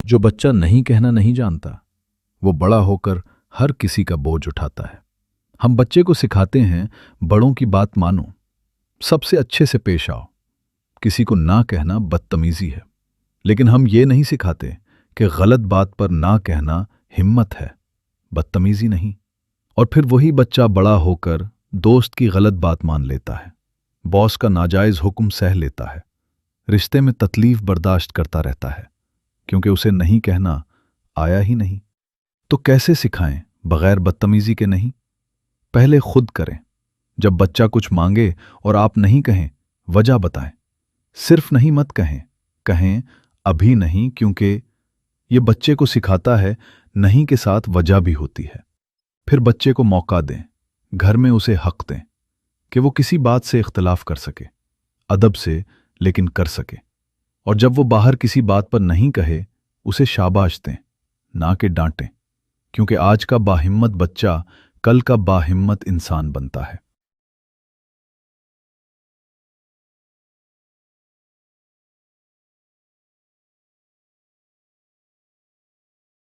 जो बच्चा नहीं कहना नहीं जानता, वो बड़ा होकर हर किसी का बोझ उठाता है। हम बच्चे को सिखाते हैं, बड़ों की बात मानो, सबसे अच्छे से पेश आओ। किसी को ना कहना बदतमीजी है, लेकिन हम ये नहीं सिखाते कि गलत बात पर ना कहना हिम्मत है, बदतमीजी नहीं। और फिर वही बच्चा बड़ा होकर दोस्त की गलत बात मान लेता है, बॉस का नाजायज हुक्म सह लेता है, रिश्ते में तकलीफ बर्दाश्त करता रहता है, क्योंकि उसे नहीं कहना आया ही नहीं। तो कैसे सिखाएं बगैर बदतमीजी के नहीं? पहले खुद करें। जब बच्चा कुछ मांगे और आप नहीं कहें, वजह बताएं। सिर्फ नहीं मत कहें, कहें अभी नहीं, क्योंकि ये बच्चे को सिखाता है नहीं के साथ वजह भी होती है। फिर बच्चे को मौका दें, घर में उसे हक दें कि वो किसी बात से इख्तिलाफ कर सके, अदब से लेकिन कर सके। और जब वो बाहर किसी बात पर नहीं कहे, उसे शाबाश दें, ना कि डांटें, क्योंकि आज का बाहिम्मत बच्चा कल का बाहिम्मत इंसान बनता है।